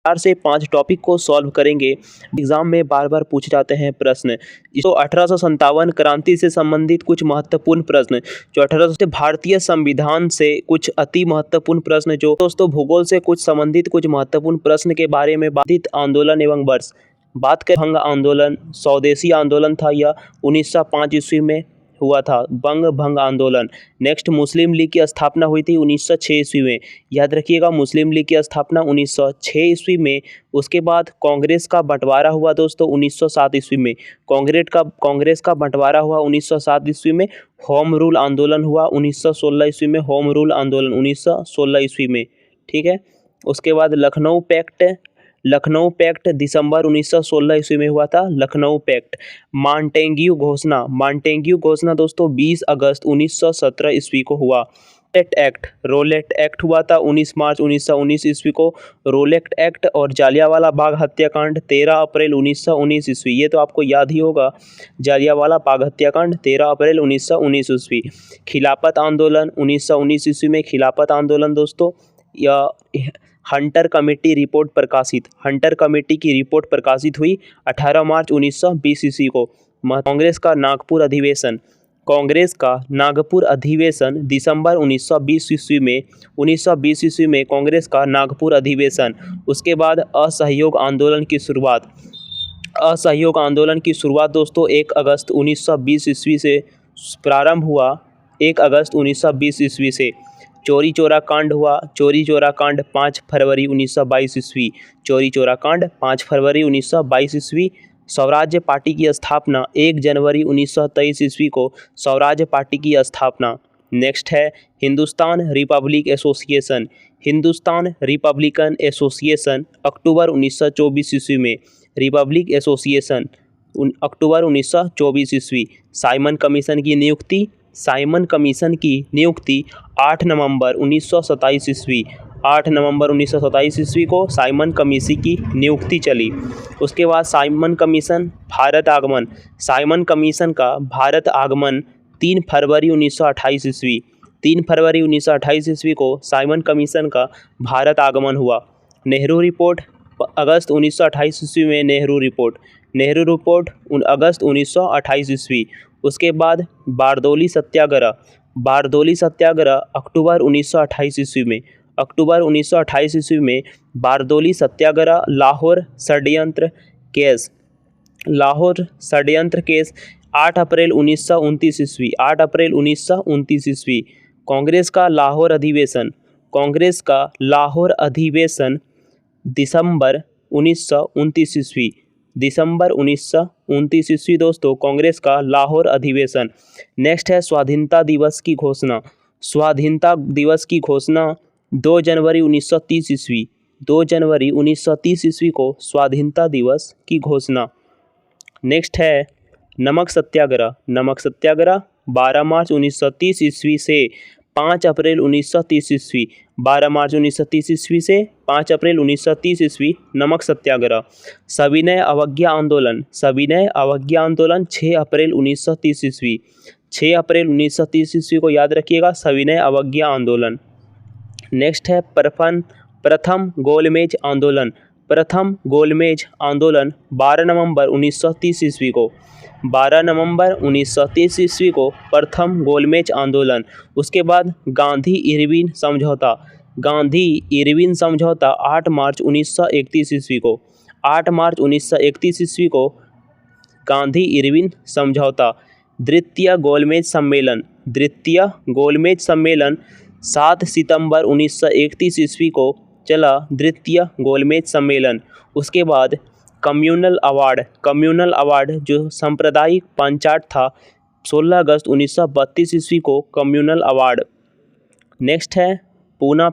4 से 5 टॉपिक को सॉल्व करेंगे। एग्जाम में बार बार पूछे जाते हैं प्रश्न। तो 1857 क्रांति से संबंधित कुछ महत्वपूर्ण प्रश्न, जो 1800 भारतीय संविधान से कुछ अति महत्वपूर्ण प्रश्न, जो दोस्तों भूगोल से कुछ संबंधित कुछ महत्वपूर्ण प्रश्न के बारे में बाधित आंदोलन एवं वर्ष। बात करें भंग आंदोलन, स्वदेशी आंदोलन था यह 1905 ईस्वी में हुआ था, भंग आंदोलन। नेक्स्ट, मुस्लिम लीग की स्थापना हुई थी 1906 ईस्वी में। याद रखिएगा, मुस्लिम लीग की स्थापना 1906 ईस्वी में। उसके बाद कांग्रेस का बंटवारा हुआ दोस्तों 1907 ईस्वी में। कांग्रेस का बंटवारा हुआ 1907 ईस्वी में। होम रूल आंदोलन हुआ 1916 ईस्वी में। होम रूल आंदोलन 1916 ईस्वी में, ठीक है। उसके बाद लखनऊ पैक्ट दिसंबर 1916 ईस्वी में हुआ था, लखनऊ पैक्ट। मॉन्टेग्यू घोषणा दोस्तों 20 अगस्त 1917 ईस्वी को हुआ। रोलेट एक्ट हुआ था 19 मार्च 1919 ईस्वी को, रोलेट एक्ट। और जालियांवाला बाग हत्याकांड 13 अप्रैल 1919 ईस्वी, ये तो आपको याद ही होगा, जालियांवाला बाग हत्याकांड 13 अप्रैल 1919 ईस्वी। खिलाफत आंदोलन 1919 ईस्वी में, खिलाफत आंदोलन दोस्तों। या हंटर कमेटी की रिपोर्ट प्रकाशित हुई 18 मार्च 1920 ईस्वी को। कांग्रेस का नागपुर अधिवेशन दिसंबर 1920 ईस्वी में। 1920 ईस्वी में कांग्रेस का नागपुर अधिवेशन। उसके बाद असहयोग आंदोलन की शुरुआत दोस्तों 1 अगस्त 1920 ईस्वी से प्रारंभ हुआ, 1 अगस्त 1920 ईस्वी से। चोरी चोरा कांड हुआ, 5 फरवरी 1922 ईस्वी। 5 फरवरी 1922 ईस्वी। स्वराज्य पार्टी की स्थापना 1 जनवरी 1923 ईस्वी को, स्वराज्य पार्टी की स्थापना। नेक्स्ट है हिंदुस्तान रिपब्लिकन एसोसिएशन अक्टूबर 1924 ईस्वी में। रिपब्लिक एसोसिएशन अक्टूबर 1924 ईस्वी। साइमन कमीशन की नियुक्ति 8 नवंबर 1927 ईस्वी। 8 नवंबर 1927 ईस्वी को साइमन कमीशन की नियुक्ति चली। उसके बाद साइमन कमीशन का भारत आगमन 3 फरवरी 1928 ईस्वी। 3 फरवरी 1928 ईस्वी को साइमन कमीशन का भारत आगमन हुआ। नेहरू रिपोर्ट अगस्त 1928 ईस्वी में, नेहरू रिपोर्ट अगस्त 1928 ईस्वी। उसके बाद बारदोली सत्याग्रह अक्टूबर 1928 ईस्वी में। अक्टूबर 1928 ईस्वी में बारदोली सत्याग्रह। लाहौर षड्यंत्र केस 8 अप्रैल 1929 ईस्वी। 8 अप्रैल 1929 ईस्वी। कांग्रेस का लाहौर अधिवेशन दिसंबर 1929 ईस्वी। दिसंबर 1929 ईस्वी दोस्तों, कांग्रेस का लाहौर अधिवेशन। नेक्स्ट है स्वाधीनता दिवस की घोषणा 2 जनवरी 1930 ईस्वी। 2 जनवरी 1930 ईस्वी को स्वाधीनता दिवस की घोषणा। नेक्स्ट है नमक सत्याग्रह 12 मार्च 1930 ईस्वी से 5 अप्रैल 1930 ईस्वी। 12 मार्च 1930 ईस्वी से 5 अप्रैल 1930 ईस्वी नमक सत्याग्रह। सविनय अवज्ञा आंदोलन 6 अप्रैल 1930 ईस्वी। 6 अप्रैल 1930 ईस्वी को याद रखिएगा, सविनय अवज्ञा आंदोलन। नेक्स्ट है प्रथम गोलमेज आंदोलन 12 नवंबर 1930 ईस्वी को। 12 नवंबर 1930 ईस्वी को प्रथम गोलमेज आंदोलन। उसके बाद गांधी इरविन समझौता 8 मार्च 1931 ईस्वी को। 8 मार्च 1931 ईस्वी को गांधी इरविन समझौता। द्वितीय गोलमेज सम्मेलन 7 सितंबर 1931 ईस्वी को चला, द्वितीय गोलमेज सम्मेलन। उसके बाद कम्युनल अवार्ड जो सांप्रदायिक पंचायत था 16 अगस्त 1932 ईस्वी को कम्युनल अवार्ड। नेक्स्ट है पूना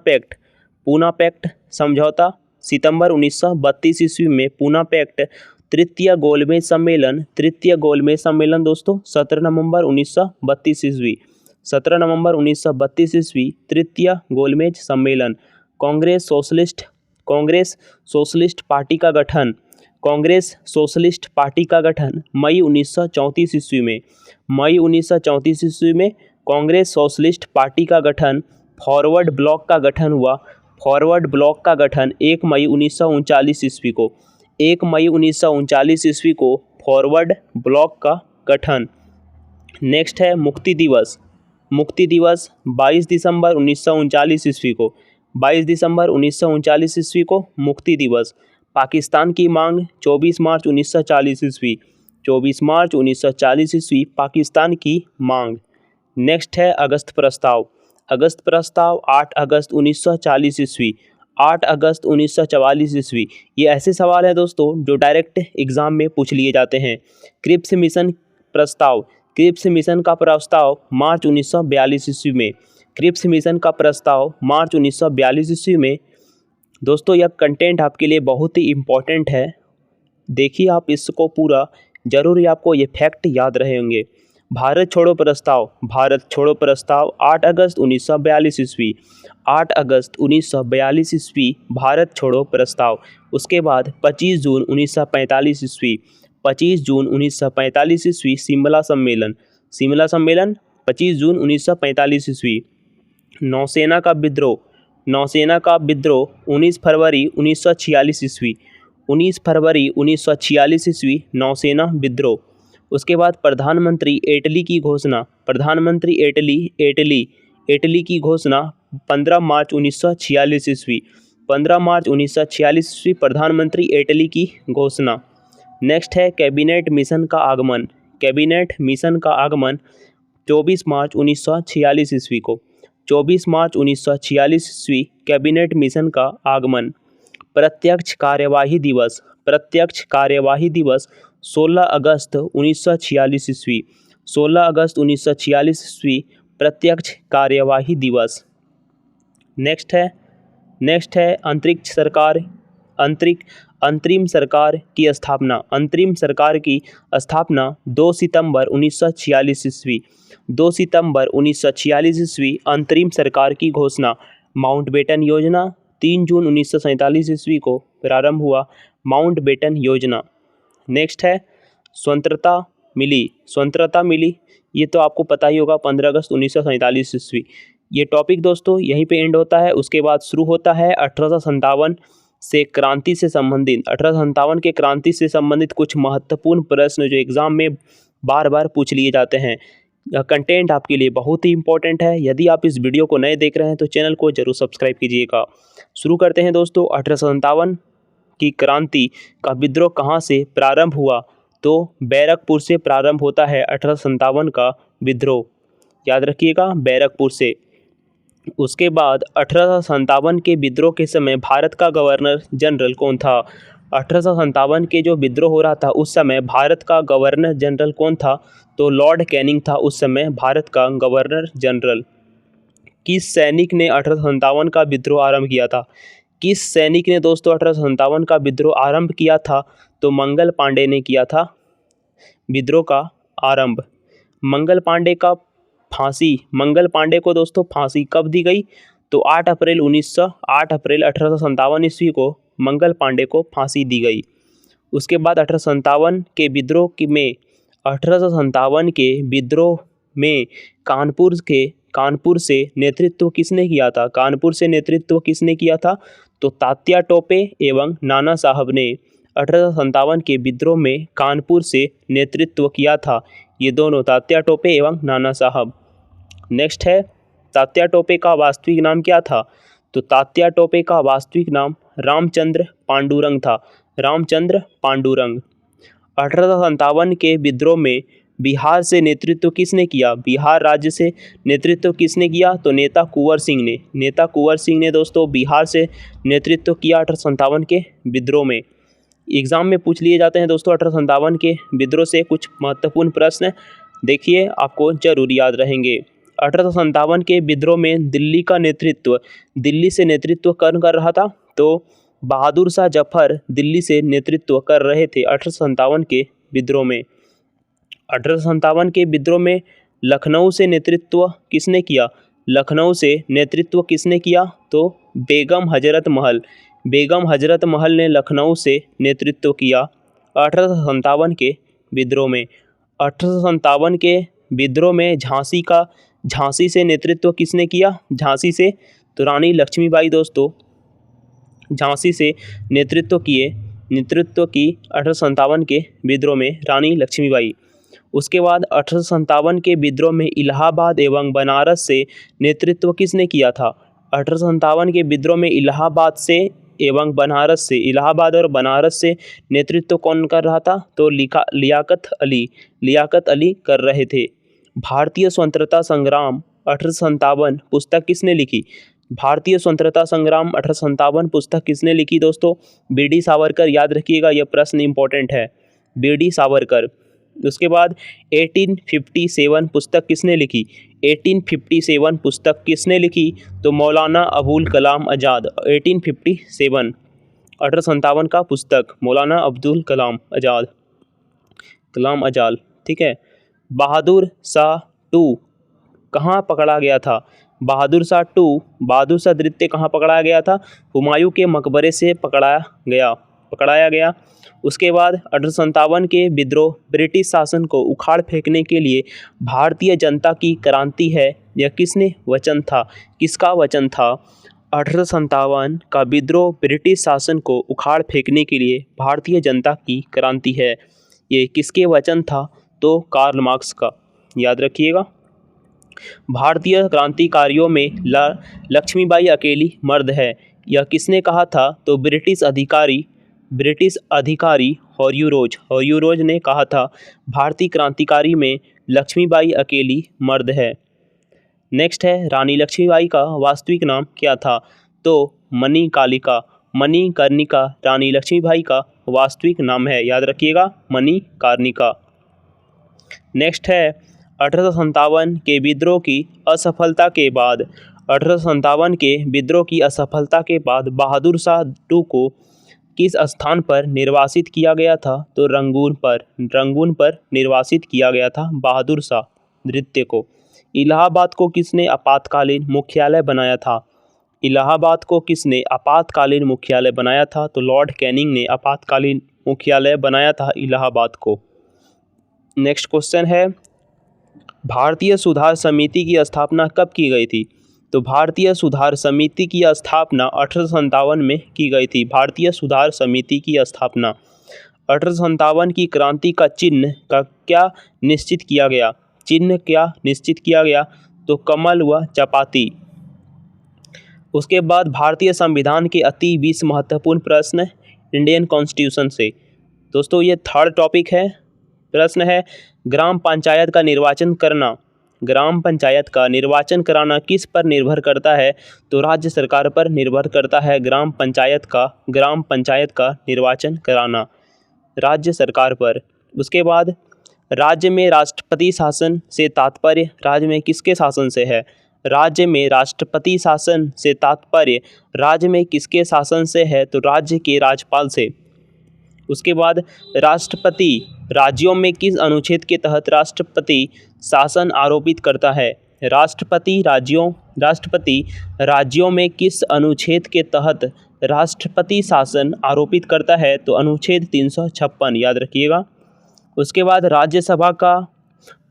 पैक्ट समझौता सितंबर 1932 ईस्वी में। पूना पैक्ट। तृतीय गोलमेज सम्मेलन दोस्तों 17 नवंबर 1932 ईस्वी। 17 नवंबर 1932 ईस्वी तृतीय गोलमेज सम्मेलन। कांग्रेस सोशलिस्ट पार्टी का गठन मई 1934 ईस्वी में। मई 1934 ईस्वी में कांग्रेस सोशलिस्ट पार्टी का गठन। फॉरवर्ड ब्लॉक का गठन हुआ फॉरवर्ड ब्लॉक का गठन 1 मई 1939 ईस्वी को। 1 मई 1939 ईस्वी को फॉरवर्ड ब्लॉक का गठन। नेक्स्ट है मुक्ति दिवस। मुक्ति दिवस 22 दिसंबर 1939 ईस्वी को। 22 दिसंबर 1939 ईस्वी को मुक्ति दिवस। पाकिस्तान की मांग 24 मार्च 1940 ईस्वी। 24 मार्च 1940 ईस्वी पाकिस्तान की मांग। नेक्स्ट है अगस्त प्रस्ताव। अगस्त प्रस्ताव 8 अगस्त 1940 ईस्वी। 8 अगस्त 1944 ईस्वी। ये ऐसे सवाल हैं दोस्तों जो डायरेक्ट एग्जाम में पूछ लिए जाते हैं। क्रिप्स मिशन प्रस्ताव। क्रिप्स मिशन का प्रस्ताव मार्च 1942 ईस्वी में। क्रिप्स मिशन का प्रस्ताव मार्च 1942 ईस्वी में। दोस्तों यह कंटेंट आपके लिए बहुत ही इम्पोर्टेंट है, देखिए आप इसको पूरा, जरूर आपको ये फैक्ट याद रहेंगे। भारत छोड़ो प्रस्ताव। भारत छोड़ो प्रस्ताव 8 अगस्त 1942 ईस्वी। 8 अगस्त 1942 ईस्वी भारत छोड़ो प्रस्ताव। उसके बाद 25 जून 1945 ईस्वी। 25 जून 1945 ईस्वी शिमला सम्मेलन। शिमला सम्मेलन 25 जून 1945 ईस्वी। नौसेना का विद्रोह। नौसेना का विद्रोह 19 फरवरी 1946 ईस्वी। 19 फरवरी 1946 ईस्वी नौसेना विद्रोह। उसके बाद प्रधानमंत्री इटली की घोषणा। प्रधानमंत्री इटली की घोषणा 15 मार्च 1946 ईस्वी। 15 मार्च 1946 ईस्वी प्रधानमंत्री इटली की घोषणा। नेक्स्ट है कैबिनेट मिशन का आगमन। कैबिनेट मिशन का आगमन 24 मार्च 1946 ईस्वी को। 24 मार्च 1946 ईस्वी कैबिनेट मिशन का आगमन। प्रत्यक्ष कार्यवाही दिवस। प्रत्यक्ष कार्यवाही दिवस 16 अगस्त 1946 ईस्वी। 16 अगस्त 1946 ईस्वी प्रत्यक्ष कार्यवाही दिवस। नेक्स्ट है अंतरिक्ष सरकार। अंतरिम सरकार की स्थापना। अंतरिम सरकार की स्थापना 2 सितंबर 1946 ईस्वी। 2 सितंबर 1946 ईस्वी अंतरिम सरकार की घोषणा। माउंटबेटन योजना 3 जून 1947 ईस्वी को प्रारंभ हुआ। माउंटबेटन योजना। नेक्स्ट है स्वतंत्रता मिली। स्वतंत्रता मिली ये तो आपको पता ही होगा 15 अगस्त 1947 ईस्वी। ये टॉपिक दोस्तों यहीं पे एंड होता है। उसके बाद शुरू होता है 1857 से क्रांति से संबंधित। 1857 के क्रांति से संबंधित कुछ महत्वपूर्ण प्रश्न जो एग्जाम में बार बार पूछ लिए जाते हैं। यह कंटेंट आपके लिए बहुत ही इंपॉर्टेंट है। यदि आप इस वीडियो को नए देख रहे हैं तो चैनल को जरूर सब्सक्राइब कीजिएगा। शुरू करते हैं दोस्तों। 1857 की क्रांति का विद्रोह कहाँ से प्रारंभ हुआ? तो बैरकपुर से प्रारंभ होता है 1857 का विद्रोह, याद रखिएगा, बैरकपुर से। उसके बाद 1857 के विद्रोह के समय भारत का गवर्नर जनरल कौन था? 1857 के जो विद्रोह हो रहा था उस समय भारत का गवर्नर जनरल कौन था? तो लॉर्ड कैनिंग था उस समय भारत का गवर्नर जनरल। किस सैनिक ने 1857 का विद्रोह आरंभ किया था? किस सैनिक ने दोस्तों 1857 का विद्रोह आरंभ किया था? तो मंगल पांडे ने किया था विद्रोह का आरंभ। मंगल पांडे को दोस्तों फांसी कब दी गई? तो 8 अप्रैल 1857 ईस्वी को मंगल पांडे को फांसी दी गई। उसके बाद 1857 के विद्रोह में कानपुर से नेतृत्व किसने किया था? कानपुर से नेतृत्व किसने किया था? तो तात्या टोपे एवं नाना साहब ने 1857 के विद्रोह में कानपुर से नेतृत्व किया था। ये दोनों, तात्या टोपे एवं नाना साहब। नेक्स्ट है तात्या टोपे का वास्तविक नाम क्या था? तो तात्या टोपे का वास्तविक नाम रामचंद्र पांडुरंग था। रामचंद्र पांडुरंग। 1857 के विद्रोह में बिहार से नेतृत्व किसने किया? बिहार राज्य से नेतृत्व किसने किया? तो नेता कुंवर सिंह ने। नेता कुंवर सिंह ने दोस्तों बिहार से नेतृत्व किया 1857 के विद्रोह में। एग्जाम में पूछ लिए जाते हैं दोस्तों 1857 के विद्रोह से कुछ महत्वपूर्ण प्रश्न, देखिए आपको जरूर याद रहेंगे। 1857 के विद्रोह में दिल्ली से नेतृत्व कौन कर रहा था? तो बहादुर शाह जफर दिल्ली से नेतृत्व कर रहे थे 1857 के विद्रोह में। 1857 के विद्रोह में लखनऊ से नेतृत्व किसने किया? लखनऊ से नेतृत्व किसने किया? तो बेगम हजरत महल ने लखनऊ से नेतृत्व किया 1857 के विद्रोह में। 1857 के विद्रोह में झांसी से नेतृत्व किसने किया? झांसी से तो रानी लक्ष्मीबाई दोस्तों झांसी से नेतृत्व की 1857 के विद्रोह में रानी लक्ष्मीबाई। उसके बाद 1857 के विद्रोह में इलाहाबाद एवं बनारस से नेतृत्व किसने किया था? 1857 के विद्रोह में इलाहाबाद और बनारस से नेतृत्व कौन कर रहा था? तो लियाकत अली कर रहे थे। भारतीय स्वतंत्रता संग्राम 1857 पुस्तक किसने लिखी? भारतीय स्वतंत्रता संग्राम 1857 पुस्तक किसने लिखी दोस्तों? बी.डी. सावरकर। याद रखिएगा, यह प्रश्न इंपॉर्टेंट है, बी.डी. सावरकर। उसके बाद 1857 पुस्तक किसने लिखी? 1857 पुस्तक किसने लिखी? तो मौलाना अबुल कलाम आज़ाद। 1857 1857 का पुस्तक मौलाना अब्दुल कलाम आज़ाद। ठीक है। बहादुर शाह 2 कहाँ पकड़ा गया था? बहादुर शाह द्वितीय कहाँ पकड़ाया गया था? हुमायूं के मकबरे से पकड़ाया गया। उसके बाद 1857 के विद्रोह ब्रिटिश शासन को उखाड़ फेंकने के लिए भारतीय जनता की क्रांति है, यह किसका वचन था? 1857 का विद्रोह ब्रिटिश शासन को उखाड़ फेंकने के लिए भारतीय जनता की क्रांति है, ये किसके वचन था? तो कार्ल मार्क्स का। याद रखिएगा। भारतीय क्रांतिकारियों में लक्ष्मीबाई अकेली मर्द है, यह किसने कहा था? तो ब्रिटिश अधिकारी हॉर्यूरोज ने कहा था। भारतीय क्रांतिकारी में लक्ष्मीबाई अकेली मर्द है। नेक्स्ट है, रानी लक्ष्मीबाई का वास्तविक नाम क्या था? तो मणिकर्णिका रानी लक्ष्मीबाई का वास्तविक नाम है। याद रखिएगा, मणिकर्णिका। नेक्स्ट है, 1857 के विद्रोह की असफलता के बाद बहादुर शाह 2 को किस स्थान पर निर्वासित किया गया था? तो रंगून पर निर्वासित किया गया था बहादुर शाह द्वितीय को। इलाहाबाद को किसने आपातकालीन मुख्यालय बनाया था? तो लॉर्ड कैनिंग ने आपातकालीन मुख्यालय बनाया था इलाहाबाद को। नेक्स्ट क्वेश्चन है, भारतीय सुधार समिति की स्थापना कब की गई थी? तो भारतीय सुधार समिति की स्थापना 1857 में की गई थी। भारतीय सुधार समिति की स्थापना 1857 की क्रांति का चिन्ह क्या निश्चित किया गया? तो कमल व चपाती। उसके बाद भारतीय संविधान के अति 20 महत्वपूर्ण प्रश्न इंडियन कॉन्स्टिट्यूशन से। दोस्तों ये थर्ड टॉपिक है। प्रश्न है, ग्राम पंचायत का निर्वाचन कराना किस पर निर्भर करता है? तो राज्य सरकार पर निर्भर करता है ग्राम पंचायत का निर्वाचन कराना राज्य सरकार पर। उसके बाद राज्य में राष्ट्रपति शासन से तात्पर्य राज्य में किसके शासन से है? राज्य में राष्ट्रपति शासन से तात्पर्य राज्य में किसके शासन से है? तो राज्य के राज्यपाल से। उसके बाद राष्ट्रपति राज्यों में किस अनुच्छेद के तहत राष्ट्रपति शासन आरोपित करता है? राष्ट्रपति राज्यों में किस अनुच्छेद के तहत राष्ट्रपति शासन आरोपित करता है? तो अनुच्छेद 356। याद रखिएगा। उसके बाद राज्यसभा का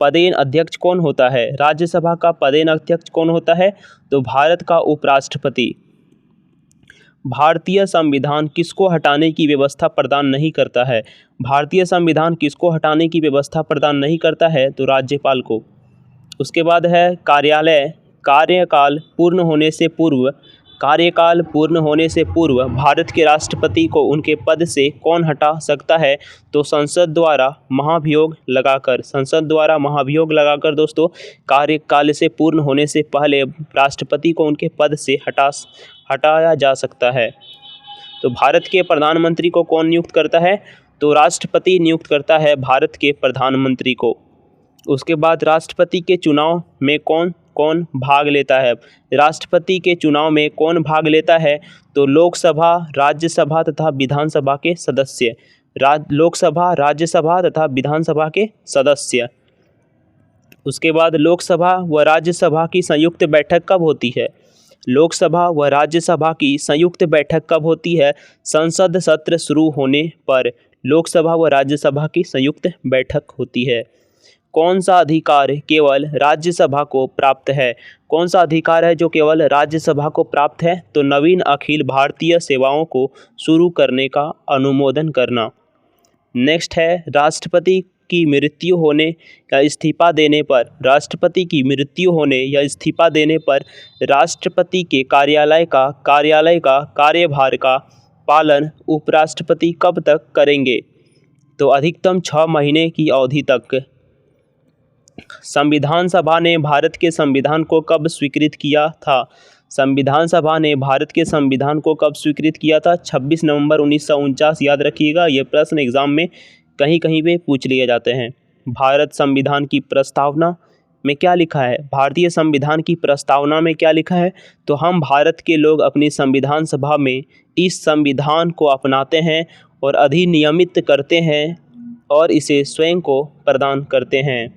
पदेन अध्यक्ष कौन होता है? राज्यसभा का पदेन अध्यक्ष कौन होता है? तो भारत का उपराष्ट्रपति। भारतीय संविधान किसको हटाने की व्यवस्था प्रदान नहीं करता है? भारतीय संविधान किसको हटाने की व्यवस्था प्रदान नहीं करता है? तो राज्यपाल को। उसके बाद है कार्यकाल पूर्ण होने से पूर्व भारत के राष्ट्रपति को उनके पद से कौन हटा सकता है? तो संसद द्वारा महाभियोग लगाकर दोस्तों कार्यकाल से पूर्ण होने से पहले राष्ट्रपति को उनके पद से हटाया जा सकता है। तो भारत के प्रधानमंत्री को कौन नियुक्त करता है? तो राष्ट्रपति नियुक्त करता है भारत के प्रधानमंत्री को। उसके बाद राष्ट्रपति के चुनाव में कौन भाग लेता है? राष्ट्रपति के चुनाव में कौन भाग लेता है? तो लोकसभा, राज्यसभा तथा विधानसभा के सदस्य। लोकसभा, राज्यसभा तथा विधानसभा के सदस्य। उसके बाद लोकसभा व राज्यसभा की संयुक्त बैठक कब होती है? लोकसभा व राज्यसभा की संयुक्त बैठक कब होती है? संसद सत्र शुरू होने पर लोकसभा व राज्यसभा की संयुक्त बैठक होती है। कौन सा अधिकार केवल राज्यसभा को प्राप्त है? कौन सा अधिकार है जो केवल राज्यसभा को प्राप्त है? तो नवीन अखिल भारतीय सेवाओं को शुरू करने का अनुमोदन करना। नेक्स्ट है राष्ट्रपति की मृत्यु होने या इस्तीफा देने पर, राष्ट्रपति की मृत्यु होने या इस्तीफा देने पर राष्ट्रपति के कार्यालय का कार्यभार का पालन उपराष्ट्रपति कब तक करेंगे? तो अधिकतम 6 महीने की अवधि तक। संविधान सभा ने भारत के संविधान को कब स्वीकृत किया था? संविधान सभा ने भारत के संविधान को कब स्वीकृत किया था? 26 नवंबर 1949। याद रखिएगा, ये प्रश्न एग्जाम में कहीं कहीं पे पूछ लिए जाते हैं। भारत संविधान की प्रस्तावना में क्या लिखा है? भारतीय संविधान की प्रस्तावना में क्या लिखा है? तो हम भारत के लोग अपनी संविधान सभा में इस संविधान को अपनाते हैं और अधिनियमित करते हैं और इसे स्वयं को प्रदान करते हैं।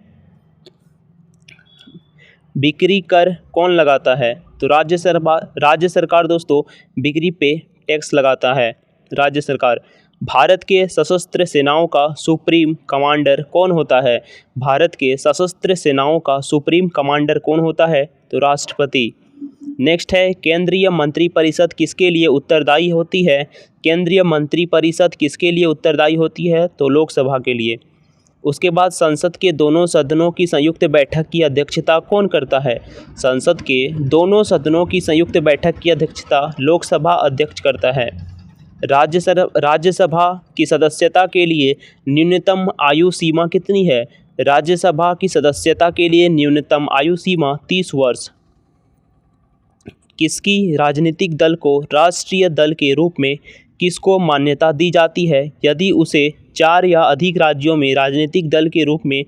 बिक्री कर कौन लगाता है? तो राज्य सरकार दोस्तों बिक्री पे टैक्स लगाता है, राज्य सरकार। भारत के सशस्त्र सेनाओं का सुप्रीम कमांडर कौन होता है? भारत के सशस्त्र सेनाओं का सुप्रीम कमांडर कौन होता है? तो राष्ट्रपति। नेक्स्ट है केंद्रीय मंत्रिपरिषद किसके लिए उत्तरदायी होती है? केंद्रीय मंत्रिपरिषद किसके लिए उत्तरदायी होती है? तो लोकसभा के लिए। उसके बाद संसद के दोनों सदनों की संयुक्त बैठक की अध्यक्षता कौन करता है? संसद के दोनों सदनों की संयुक्त बैठक की अध्यक्षता लोकसभा अध्यक्ष करता है। राज्यसभा की सदस्यता के लिए न्यूनतम आयु सीमा कितनी है? राज्यसभा की सदस्यता के लिए न्यूनतम आयु सीमा 30 वर्ष। किसकी राजनीतिक दल को राष्ट्रीय दल के रूप में किसको मान्यता दी जाती है यदि उसे 4 या अधिक राज्यों में राजनीतिक दल के रूप में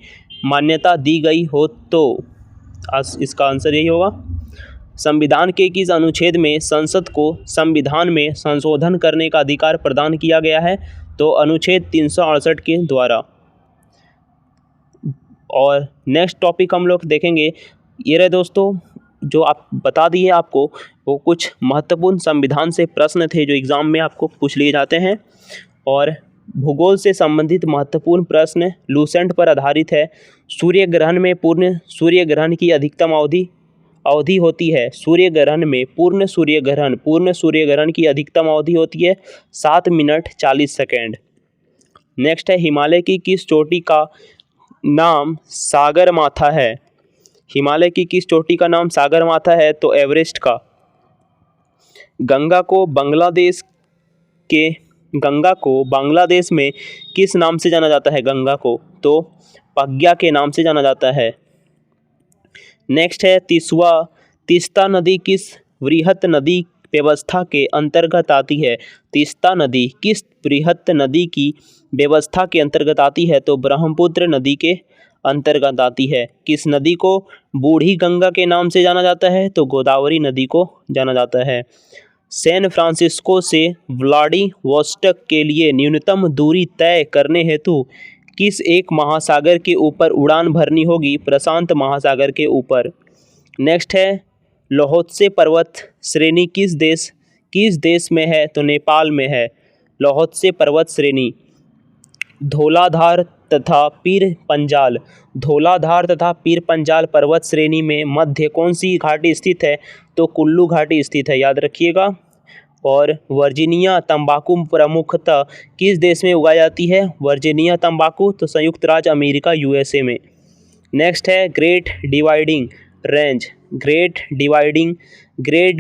मान्यता दी गई हो? तो इसका आंसर यही होगा। संविधान के किस अनुच्छेद में संसद को संविधान में संशोधन करने का अधिकार प्रदान किया गया है? तो अनुच्छेद 368 के द्वारा। और नेक्स्ट टॉपिक हम लोग देखेंगे, ये रहे दोस्तों जो आप बता दिए आपको, वो कुछ महत्वपूर्ण संविधान से प्रश्न थे जो एग्ज़ाम में आपको पूछ लिए जाते हैं। और भूगोल से संबंधित महत्वपूर्ण प्रश्न लूसेंट पर आधारित है। सूर्य ग्रहण में पूर्ण सूर्य ग्रहण की अधिकतम अवधि होती है। सूर्य ग्रहण में पूर्ण सूर्य ग्रहण की अधिकतम अवधि होती है 7 मिनट 40 सेकेंड। नेक्स्ट है हिमालय की किस चोटी का नाम सागरमाथा है? हिमालय की किस चोटी का नाम सागरमाथा है? तो एवरेस्ट का। गंगा को बांग्लादेश में किस नाम से जाना जाता है? गंगा को तो पग्या के नाम से जाना जाता है। नेक्स्ट है तीस्ता नदी किस वृहत नदी व्यवस्था के अंतर्गत आती है? तीस्ता नदी किस वृहत नदी की व्यवस्था के अंतर्गत आती है? तो ब्रह्मपुत्र नदी के अंतर्गत आती है। किस नदी को बूढ़ी गंगा के नाम से जाना जाता है? तो गोदावरी नदी को जाना जाता है। सैन फ्रांसिस्को से व्लादिवोस्टोक के लिए न्यूनतम दूरी तय करने हेतु किस एक महासागर के ऊपर उड़ान भरनी होगी? प्रशांत महासागर के ऊपर। नेक्स्ट है लोहोत्से पर्वत श्रेणी किस देश में है? तो नेपाल में है लोहोत्से पर्वत श्रेणी। धौलाधार तथा पीर पंजाल पर्वत श्रेणी में मध्य कौन सी घाटी स्थित है? तो कुल्लू घाटी स्थित है, याद रखिएगा। और वर्जीनिया तंबाकू प्रमुखतः किस देश में उगाई जाती है? वर्जीनिया तंबाकू तो संयुक्त राज्य अमेरिका USA में। नेक्स्ट है ग्रेट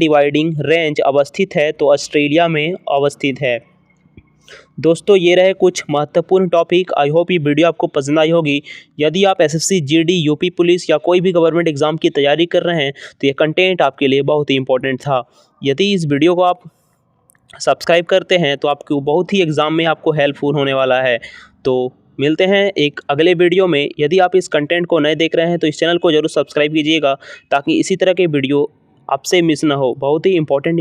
डिवाइडिंग रेंज अवस्थित है? तो ऑस्ट्रेलिया में अवस्थित है। दोस्तों ये रहे कुछ महत्वपूर्ण टॉपिक। आई होप ये वीडियो आपको पसंद आई होगी। यदि आप SSC GD यूपी पुलिस या कोई भी गवर्नमेंट एग्जाम की तैयारी कर रहे हैं तो ये कंटेंट आपके लिए बहुत ही इंपॉर्टेंट था। यदि इस वीडियो को आप सब्सक्राइब करते हैं तो आपको बहुत ही एग्ज़ाम में आपको हेल्पफुल होने वाला है। तो मिलते हैं एक अगले वीडियो में। यदि आप इस कंटेंट को नए देख रहे हैं तो इस चैनल को जरूर सब्सक्राइब कीजिएगा ताकि इसी तरह के वीडियो आपसे मिस ना हो। बहुत ही इंपॉर्टेंट